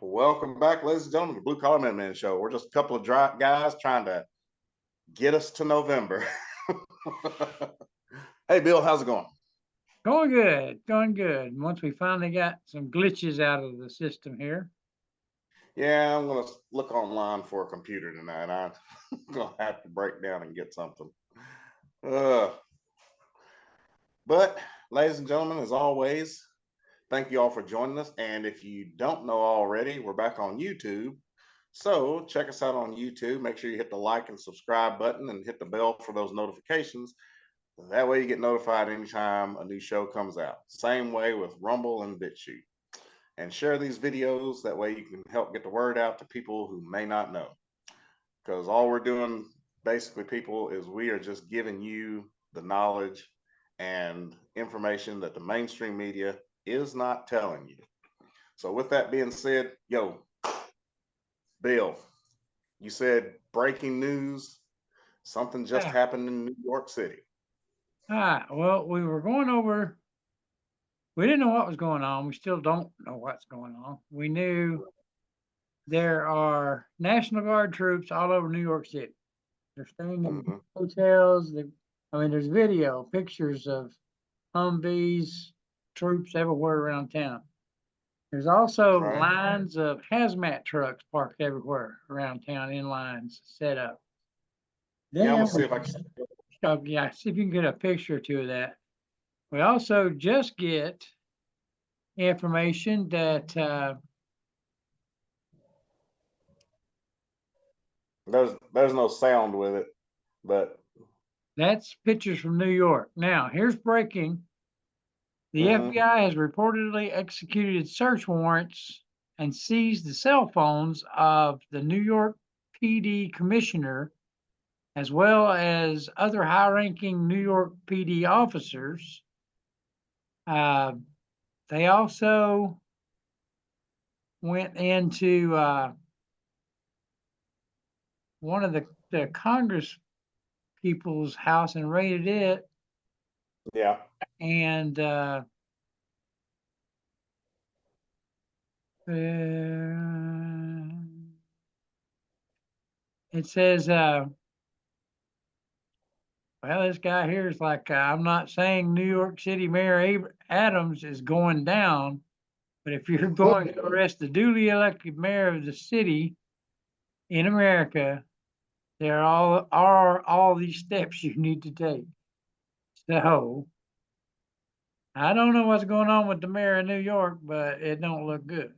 Welcome back, ladies and gentlemen, to the Blue Collar Man Show. We're just a couple of dry guys trying to get us to November. Hey, Bill, how's it going? Going good, going good. Once we finally got some glitches out of the system here. Yeah, I'm gonna look online for a computer tonight. I'm gonna have to break down and get something. Uh, but, ladies and gentlemen, as always, thank you all for joining us. And if you don't know already, we're back on YouTube. So check us out on YouTube. Make sure you hit the like and subscribe button and hit the bell for those notifications. That way you get notified anytime a new show comes out. Same way with Rumble and BitChute. And share these videos. That way you can help get the word out to people who may not know. Because all we're doing, basically, people, is we are just giving you the knowledge and information that the mainstream media is not telling you. So with that being said, yo, Bill, you said breaking news. Something just Ah, happened in New York City. well, we were going over, we didn't know what was going on. We still don't know what's going on. We knew there are National Guard troops all over New York City. They're staying in Hmm. hotels. There's video, pictures of Humvees, troops everywhere around town. There's also Right. lines of hazmat trucks parked everywhere around town in lines set up. Yeah, I'm Then gonna see if I can. yeah, see if you can get a picture or two of that. We also just get information that There's no sound with it, but that's pictures from New York. Now, here's breaking. The hmm FBI has reportedly executed search warrants and seized the cell phones of the New York PD commissioner, as well as other high ranking New York PD officers. Uh, they also went into one of the Congress people's house and raided it. yeah, And it says, well, this guy here is like, I'm not saying New York City Mayor Adams is going down, but if you're going to arrest the duly elected mayor of the city in America, there are all these steps you need to take. So I don't know what's going on with the mayor of New York, but it don't look good.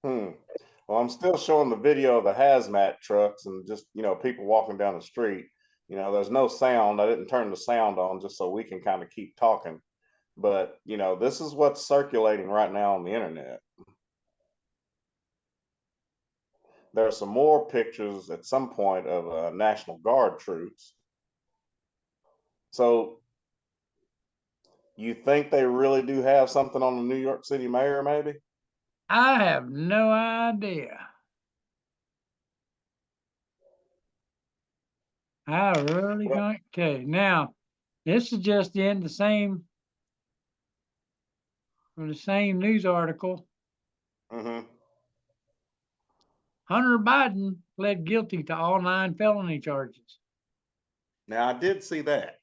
hmm. Well, I'm still showing the video of the hazmat trucks and just people walking down the street. There's no sound. I didn't turn the sound on just so we can kind of keep talking. But this is what's circulating right now on the internet. There's some more pictures at some point of National Guard troops. So you think they really do have something on the New York City mayor, maybe? I have no idea. I really Well, can't tell you. Now, this is just in the same news article. hmm. Hunter Biden pled guilty to all 9 felony charges. Now I did see that.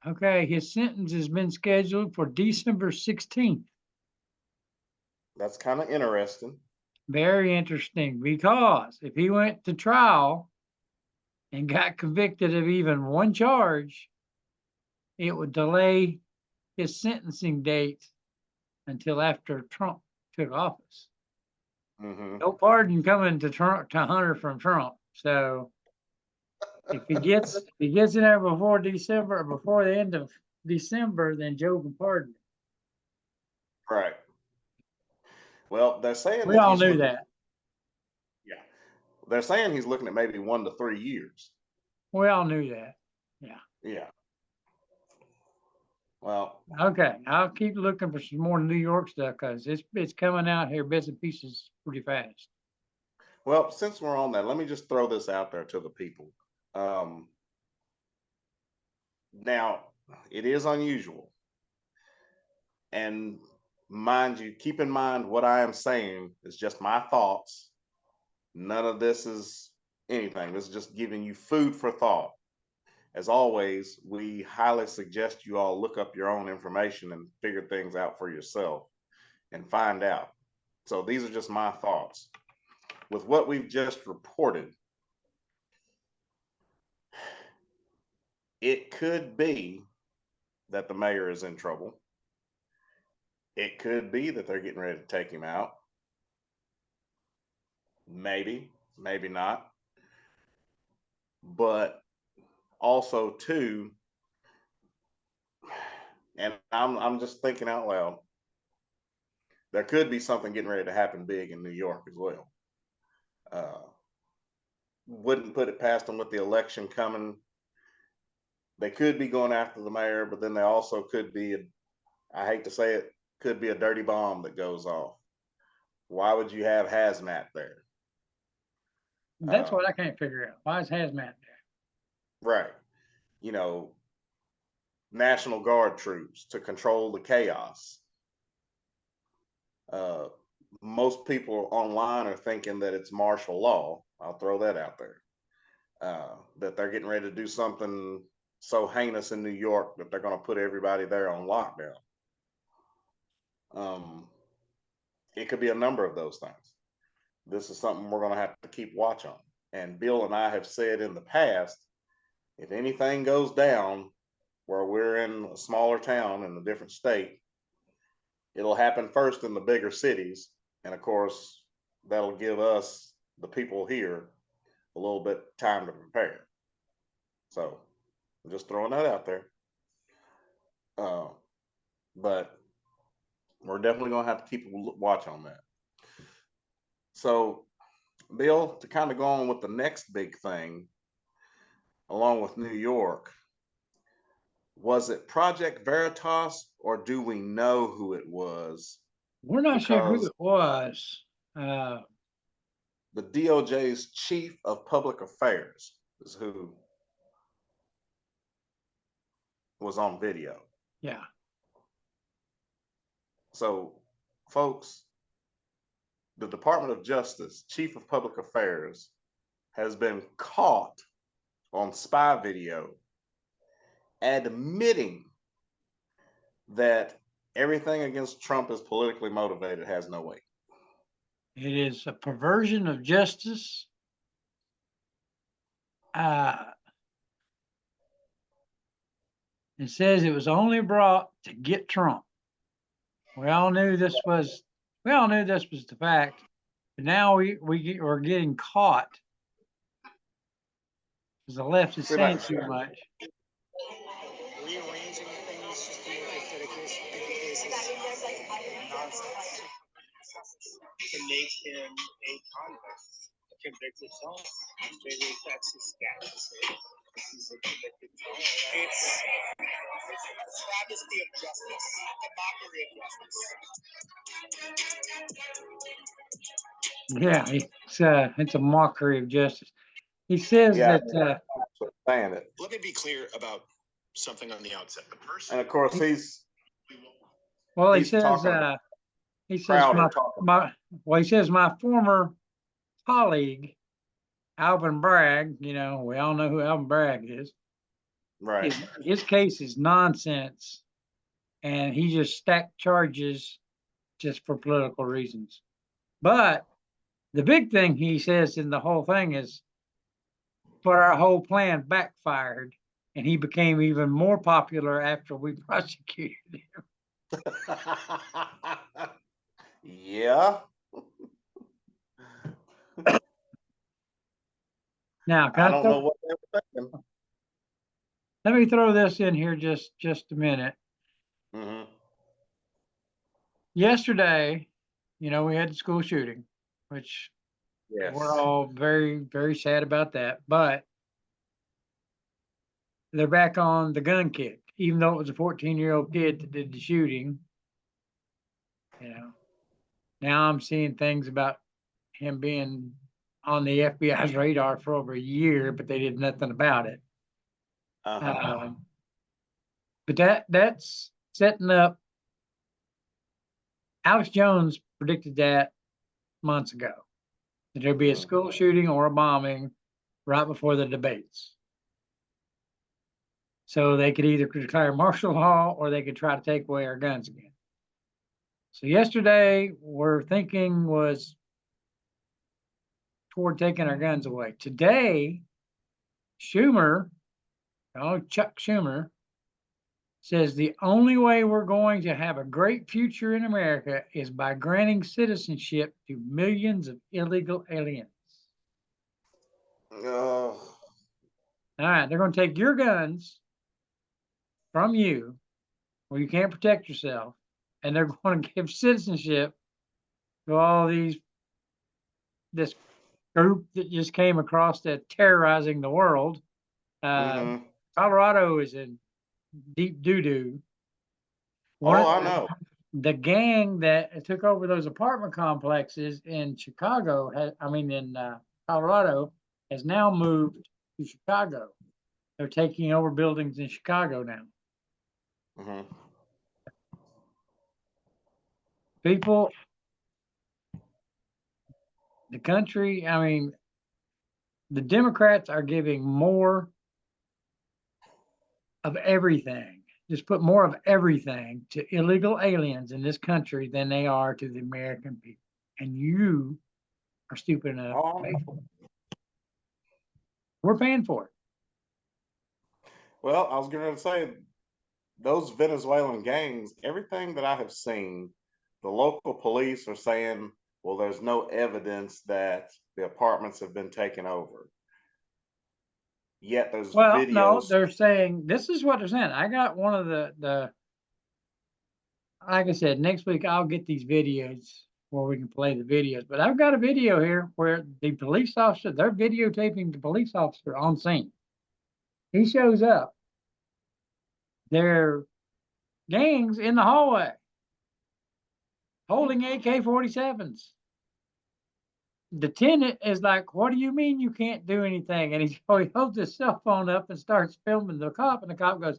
Okay, his sentence has been scheduled for December 16th. That's kind of interesting. Very interesting because if he went to trial and got convicted of even one charge, it would delay his sentencing date until after Trump took office. Hmm. No pardon coming to Hunter from Trump. So if he gets in there before December or before the end of December, then Joe can pardon him. Right. Well, they're saying We that all he's knew looking. that. Yeah, they're saying he's looking at maybe 1 to 3 years. We all knew that. Yeah. Yeah. Well, Okay. I'll keep looking for some more New York stuff because it's coming out here bits and pieces pretty fast. well, since we're on that, let me just throw this out there to the people. Um, Now, it is unusual, and mind you, keep in mind what I am saying is just my thoughts. None of this is anything. This is just giving you food for thought. As always, we highly suggest you all look up your own information and figure things out for yourself and find out. So these are just my thoughts. With what we've just reported, it could be that the mayor is in trouble. It could be that they're getting ready to take him out. Maybe, maybe not. But also too, and I'm just thinking out loud, there could be something getting ready to happen big in New York as well. Wouldn't put it past them with the election coming. They could be going after the mayor, but then they also could be, I hate to say it, could be a dirty bomb that goes off. Why would you have hazmat there? That's what I can't figure out. Why is hazmat there? Right. You know, National Guard troops to control the chaos. Uh, most people online are thinking that it's martial law. I'll throw that out there. That they're getting ready to do something so heinous in New York that they're going to put everybody there on lockdown. It could be a number of those things. This is something we're going to have to keep watch on. And Bill and I have said in the past, if anything goes down where we're in a smaller town in a different state, it'll happen first in the bigger cities. And of course, that'll give us, the people here, a little bit time to prepare. So I'm just throwing that out there. But we're definitely going to have to keep a watch on that. So, Bill, to kind of go on with the next big thing, along with New York, was it Project Veritas or do we know who it was? We're not sure who Because it was. the DOJ's chief of public affairs is who was on video. Yeah. So, folks, the Department of Justice chief of public affairs has been caught on spy video admitting that everything against Trump is politically motivated has no weight. It is a perversion of justice. It says it was only brought to get Trump. We all knew this was the fact, but now we're getting caught because the left is saying too much. Rearranging things just to make it so that this is nonsense. To make him a convict, a convicted felon. Maybe that's his status. He's a convicted felon. It's a travesty of justice, a mockery of justice. Yeah, it's a mockery of justice. He says that. Saying it. Let me be clear about something on the outset. The person, and of course, he says my former colleague, Alvin Bragg, we all know who Alvin Bragg is. Right. His case is nonsense, and he just stacked charges just for political reasons. But the big thing he says in the whole thing is, but our whole plan backfired, and he became even more popular after we prosecuted him. Yeah. Now, I don't know what they were thinking. Let me throw this in here just a minute. Mm-hmm. Yesterday, we had the school shooting, which we're all very, very sad about that. But they're back on the gun kick, even though it was a 14-year-old kid that did the shooting. Now I'm seeing things about him being on the FBI's radar for over a year, but they did nothing about it. But that's setting up Alex Jones predicted that months ago, that there'd be a school shooting or a bombing right before the debates. So they could either declare martial law or they could try to take away our guns again. So yesterday, we're thinking was toward taking our guns away. Today, Schumer, Chuck Schumer, says the only way we're going to have a great future in America is by granting citizenship to millions of illegal aliens. Oh, All right, they're going to take your guns from you where you can't protect yourself, and they're going to give citizenship to all this group that just came across that terrorizing the world. Colorado is in deep doo-doo. Oh, I know. The gang that took over those apartment complexes in Chicago, in Colorado, has now moved to Chicago. They're taking over buildings in Chicago now. People, the country, the Democrats are giving more of everything. Just put more of everything to illegal aliens in this country than they are to the American people. And you are stupid enough to pay for it. We're paying for it. Well, I was going to say, those Venezuelan gangs, everything that I have seen, the local police are saying, well, there's no evidence that the apartments have been taken over. Yet there's videos. No, they're saying, this is what they're saying. I got one of the like I said, next week I'll get these videos where we can play the videos. But I've got a video here where the police officer, they're videotaping the police officer on scene. He shows up. Their gangs in the hallway holding AK-47s. The tenant is like, what do you mean you can't do anything? And he holds his cell phone up and starts filming the cop. And the cop goes,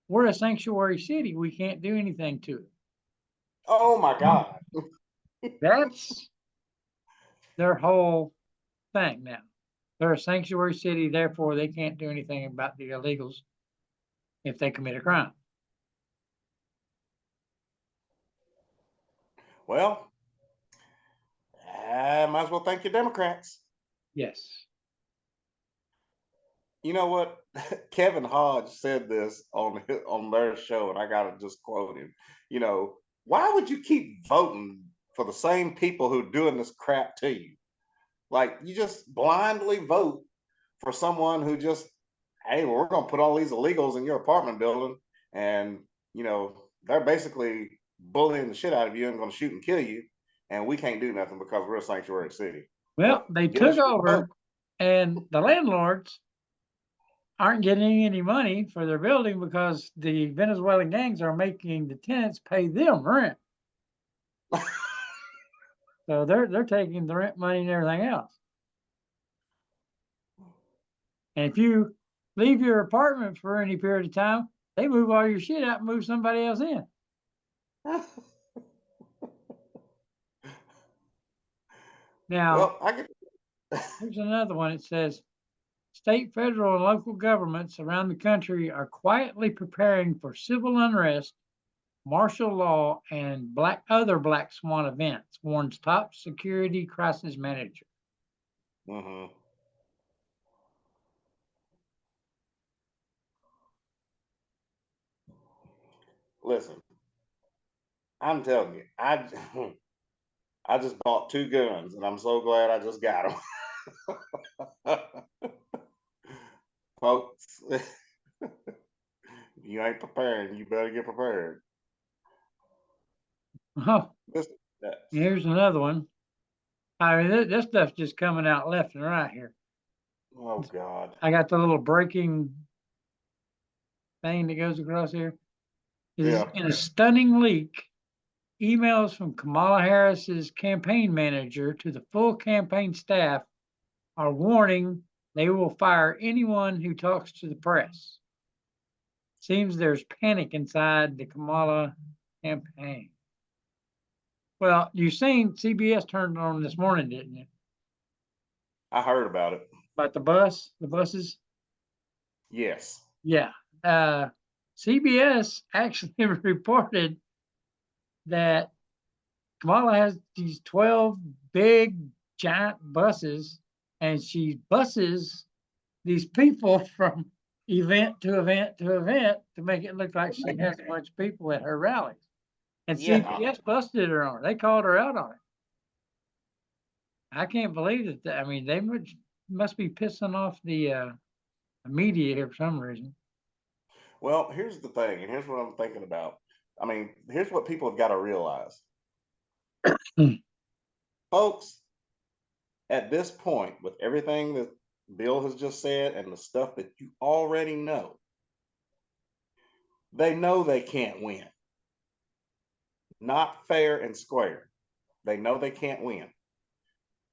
we're a sanctuary city. We can't do anything to it. Oh my God. That's their whole thing now. They're a sanctuary city, therefore they can't do anything about the illegals if they commit a crime. Well, I might as well thank you, Democrats. Yes. You know what? Kevin Hodge said this on their show, and I gotta just quote him. Why would you keep voting for the same people who are doing this crap to you? Like, you just blindly vote for someone who just, hey, well, we're gonna put all these illegals in your apartment building, and they're basically bullying the shit out of you and gonna shoot and kill you, and we can't do nothing because we're a sanctuary city. Well, they took over, and the landlords aren't getting any money for their building because the Venezuelan gangs are making the tenants pay them rent. So they're taking the rent money and everything else. And if you leave your apartment for any period of time, they move all your shit out and move somebody else in. Now, here's another one. It says, state, federal, and local governments around the country are quietly preparing for civil unrest, martial law, and other black swan events, warns top security crisis manager. Listen, I'm telling you, I just bought 2 guns, and I'm so glad I just got them. Folks, if you ain't preparing, you better get prepared. Oh, here's another one. This stuff's just coming out left and right here. Oh, God. I got the little breaking thing that goes across here. Yeah. In a stunning leak, emails from Kamala Harris's campaign manager to the full campaign staff are warning they will fire anyone who talks to the press. Seems there's panic inside the Kamala campaign. Well, you seen CBS turned it on this morning, didn't you? I heard about it. About the buses. Yes. Yeah. CBS actually reported that Kamala has these 12 big giant buses, and she buses these people from event to event to event to make it look like she has a bunch of people at her rallies. And Yeah. CBS busted her on it. They called her out on it. I can't believe that. I mean, they must be pissing off the media here for some reason. Well, here's the thing, and here's what I'm thinking about. I mean, here's what people have got to realize. Folks, at this point, with everything that Bill has just said and the stuff that you already know they can't win. Not fair and square. They know they can't win.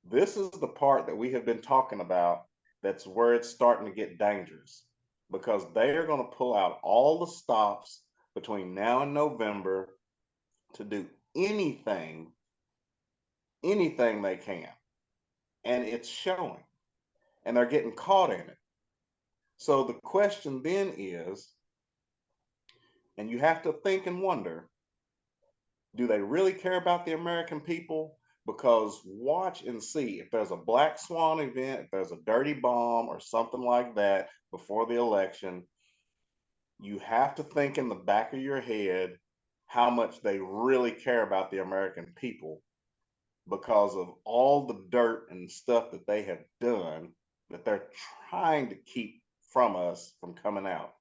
This is the part that we have been talking about that's where it's starting to get dangerous, because they are going to pull out all the stops between now and November to do anything they can. And it's showing. And they're getting caught in it. So the question then is, and you have to think and wonder, do they really care about the American people? Because watch and see, if there's a black swan event, if there's a dirty bomb or something like that before the election, you have to think in the back of your head how much they really care about the American people, because of all the dirt and stuff that they have done that they're trying to keep from us from coming out.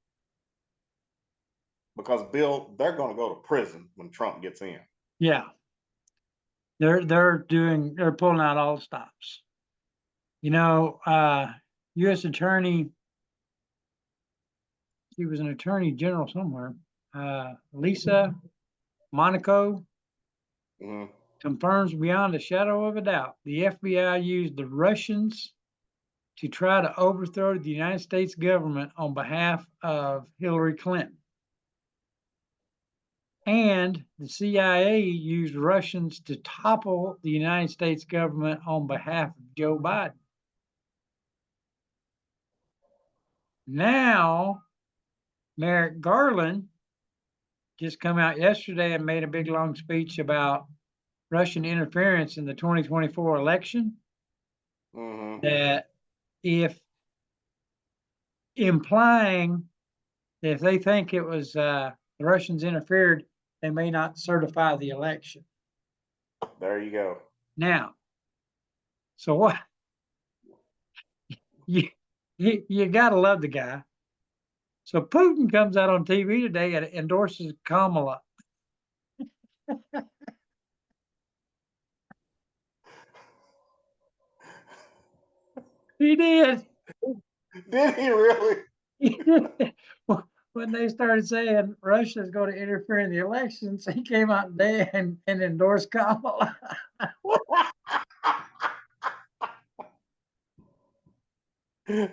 Because Bill, they're going to go to prison when Trump gets in. Yeah. They're pulling out all the stops. You know, U.S. Attorney, she was an attorney general somewhere, Lisa Monaco, confirms beyond a shadow of a doubt the FBI used the Russians to try to overthrow the United States government on behalf of Hillary Clinton. And the CIA used Russians to topple the United States government on behalf of Joe Biden. Now, Merrick Garland just come out yesterday and made a big long speech about Russian interference in the 2024 election. That if implying that if they think it was the Russians interfered, they may not certify the election. There you go. Now, so what? You gotta love the guy. So Putin comes out on TV today and endorses Kamala. He did. Did he really? When they started saying Russia is going to interfere in the elections, he came out today and endorsed Kamala. I've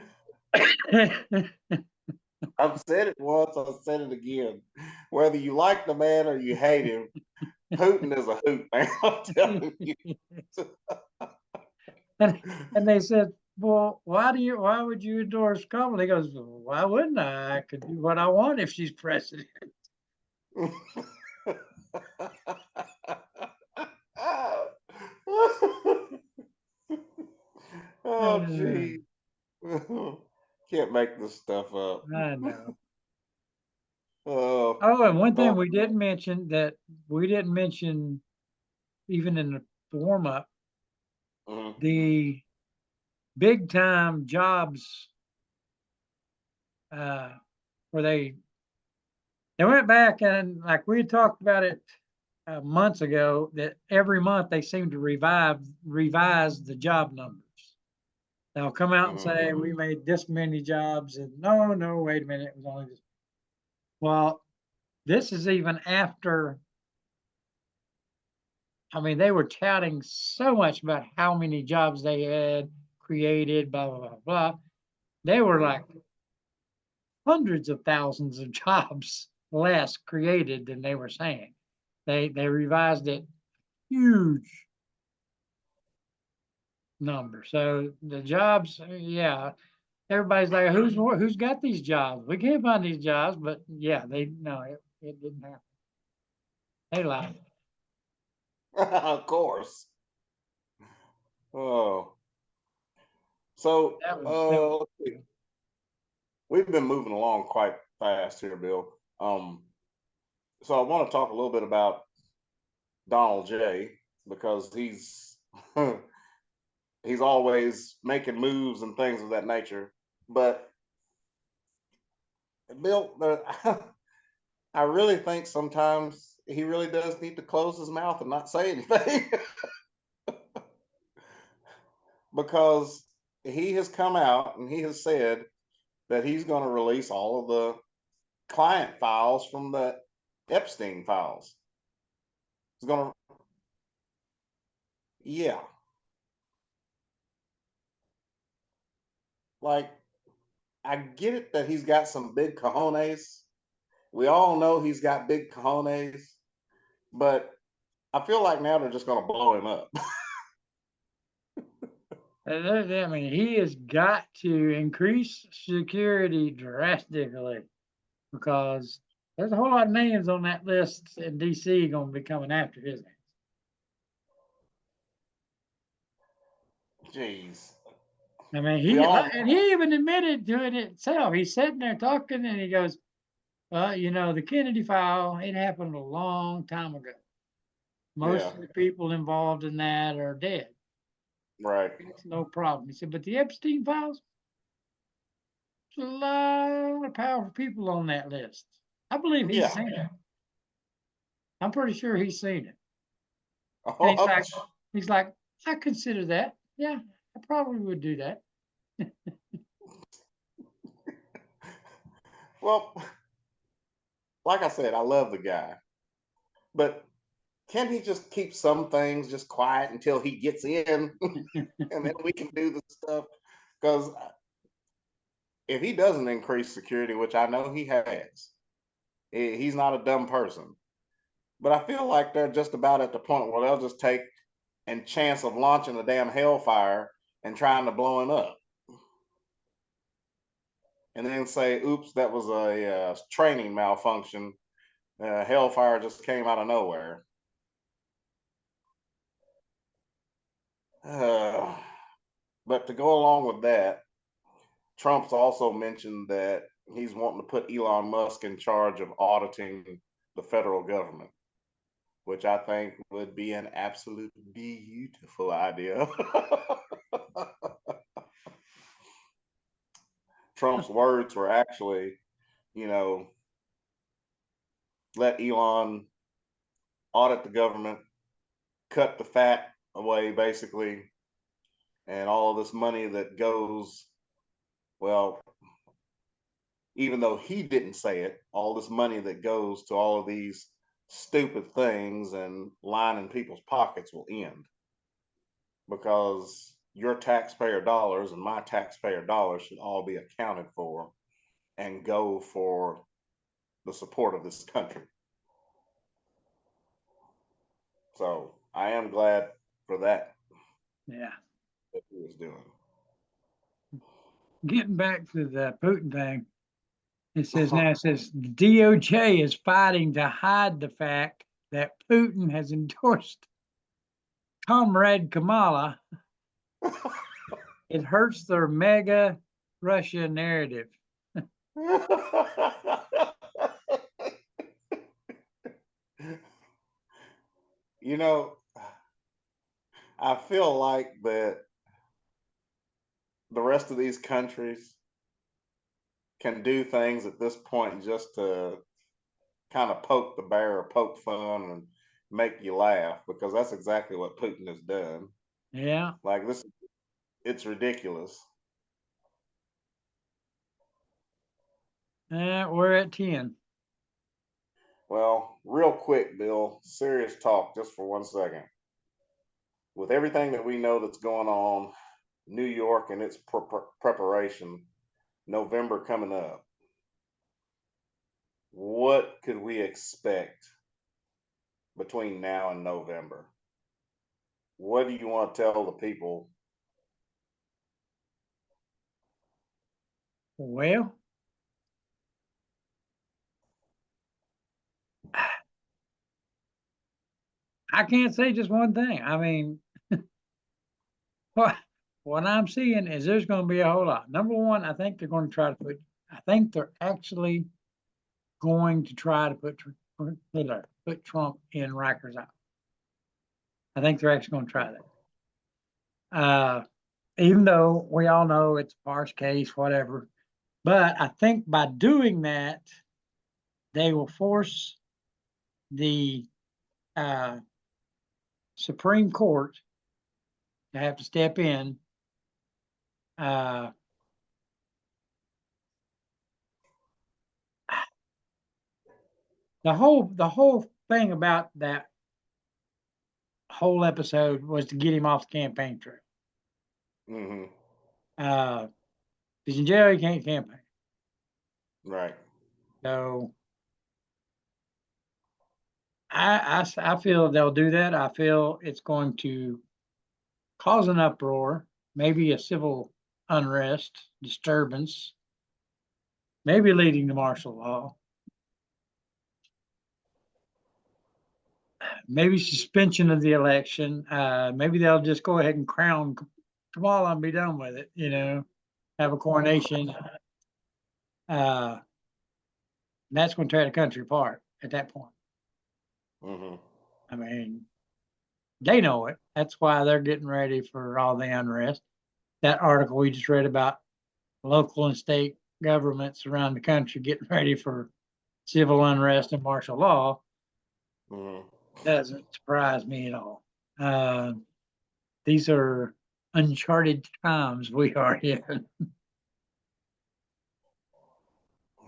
said it once, I'll say it again. Whether you like the man or you hate him, Putin is a hoot, man. I'm telling you. and they said, well, why would you endorse Kamala? He goes, well, why wouldn't I? I could do what I want if she's president. Oh, gee. Can't make this stuff up. I know. Oh, and one thing we didn't mention even in the warm up, the big time jobs where they went back and, like we had talked about it months ago, that every month they seem to revise the job numbers. They'll come out and say we made this many jobs, and no, wait a minute, it was only this. Well, this is even after. I mean, they were touting so much about how many jobs they had created, blah, blah, blah, blah. They were like hundreds of thousands of jobs less created than they were saying. They revised it huge number. So the jobs, yeah, everybody's like, who's got these jobs? We can't find these jobs, but yeah, no, it didn't happen. They lied. Of course. Oh, so That was let's see. We've been moving along quite fast here, Bill. So I want to talk a little bit about Donald J because he's always making moves and things of that nature. But Bill, I really think sometimes he really does need to close his mouth and not say anything because he has come out and he has said that he's going to release all of the client files from the Epstein files. He's going to, yeah, like I get it that he's got some big cojones. We all know he's got big cojones, but I feel like now they're just going to blow him up. I mean, he has got to increase security drastically because there's a whole lot of names on that list in DC going to be coming after his ass. Jeez. I mean, We all, and he even admitted to it himself. He's sitting there talking and he goes, the Kennedy file, it happened a long time ago. yeah, Most of the people involved in that are dead. right. It's no problem. He said, but the Epstein files, there's a lot of powerful people on that list. I believe he's Yeah. seen it. I'm pretty sure he's seen it. And Oh, he's like, I consider that. Yeah, I probably would do that. well, like I said, I love the guy, but can he just keep some things just quiet until he gets in and then we can do the stuff? Because if he doesn't increase security, which I know he has, he's not a dumb person. But I feel like they're just about at the point where they'll just take and chance of launching a damn hellfire and trying to blow him up. And then say, oops, that was a training malfunction. Hellfire just came out of nowhere. But to go along with that, Trump's also mentioned that he's wanting to put Elon Musk in charge of auditing the federal government, which I think would be an absolute beautiful idea. Trump's words were actually, you know, let Elon audit the government, cut the fat away, basically, and all of this money that goes, well, even though he didn't say it, all this money that goes to all of these stupid things and lining people's pockets will end because your taxpayer dollars and my taxpayer dollars should all be accounted for and go for the support of this country. So I am glad for that Yeah. that he was doing. Getting back to the Putin thing, it says DOJ is fighting to hide the fact that Putin has endorsed Comrade Kamala. It hurts their mega Russia narrative. You know, I feel like that the rest of these countries can do things at this point just to kind of poke the bear or poke fun and make you laugh because that's exactly what Putin has done. Yeah. Like this, it's ridiculous. We're at 10. Well, real quick, Bill, serious talk just for 1 second. With everything that we know that's going on, New York and its preparation, November coming up, what could we expect between now and November? what do you want to tell the people? Well, I can't say just one thing. I mean, what what I'm seeing is there's going to be a whole lot. Number one, I think they're going to try to put. I think they're actually going to try to put Trump in Rikers Island. I think they're actually going to try that. Even though we all know it's a farce case, whatever. But I think by doing that, they will force the Supreme Court to have to step in. Uh, the whole thing about that whole episode was to get him off the campaign trail. Mm-hmm. He's in jail, he can't campaign. Right. So I feel they'll do that. I feel it's going to cause an uproar, maybe a civil unrest, disturbance, maybe leading to martial law, maybe suspension of the election. Maybe they'll just go ahead and crown Kamala and be done with it, have a coronation. That's going to tear the country apart at that point. Mm-hmm. I mean, they know it. That's why they're getting ready for all the unrest. That article we just read about local and state governments around the country getting ready for civil unrest and martial law Mm-hmm. doesn't surprise me at all. These are uncharted times we are in.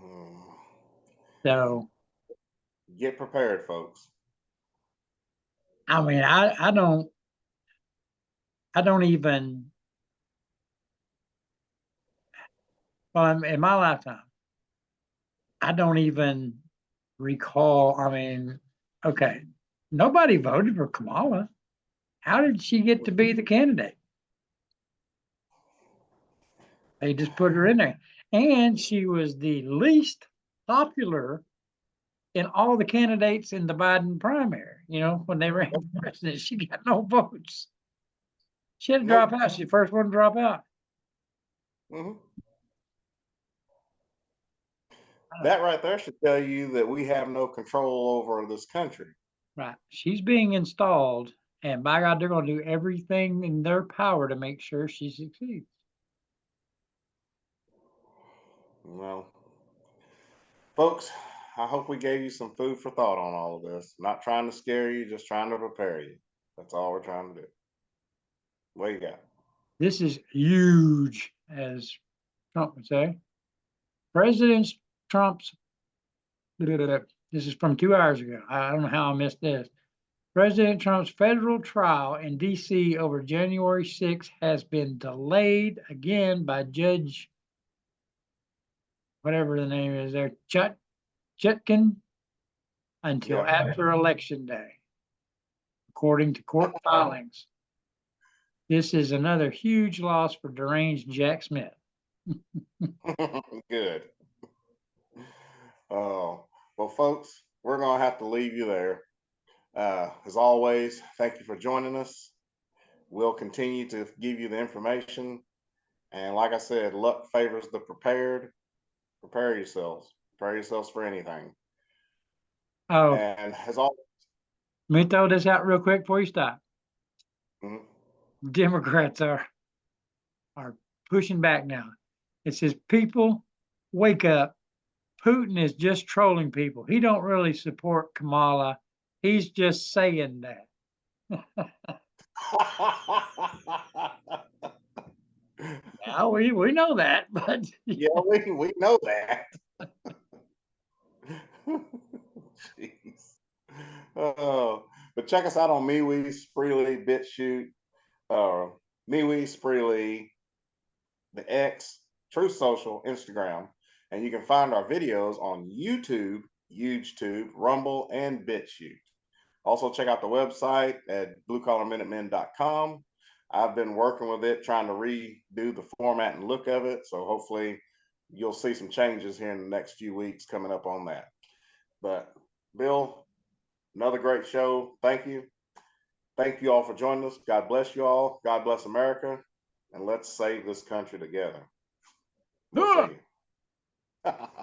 Mm. So, Get prepared, folks. I mean, I don't even, well, in my lifetime, I don't even recall. I mean, okay, nobody voted for Kamala. How did she get to be the candidate? They just put her in there. And she was the least popular in all the candidates in the Biden primary. When they ran for president, she got no votes. She had to drop Nope. out. She's the first one to drop out. Mm-hmm. That right there should tell you that we have no control over this country. Right. She's being installed, and by God, they're going to do everything in their power to make sure she succeeds. Well, folks, I hope we gave you some food for thought on all of this. Not trying to scare you, just trying to prepare you. That's all we're trying to do. What you got? This is huge, as Trump would say. President Trump's, this is from 2 hours ago. I don't know how I missed this. President Trump's federal trial in D.C. over January 6th has been delayed again by Judge, whatever the name is there, Chutkan, until Yeah. after Election Day, according to court filings. This is another huge loss for deranged Jack Smith. Good. Oh, well, folks, we're going to have to leave you there. As always, thank you for joining us. We'll continue to give you the information. And like I said, luck favors the prepared. Prepare yourselves. Prepare yourselves for anything. Oh, And as always, let me throw this out real quick before you stop. mhm. Democrats are pushing back now. It says, people, wake up. Putin is just trolling people. He don't really support Kamala. He's just saying that. Now we know that, but Yeah, we know that. Jeez. Oh, but check us out on MeWe, Spreely, BitChute, uh, MeWe, Spreely, the X, Truth Social, Instagram, and you can find our videos on YouTube, Rumble, and BitChute. Also, check out the website at bluecollarminutemen.com. I've been working with it, trying to redo the format and look of it. So hopefully you'll see some changes here in the next few weeks coming up on that. But Bill, another great show. Thank you. Thank you all for joining us. God bless you all. God bless America. And let's save this country together. We'll see you.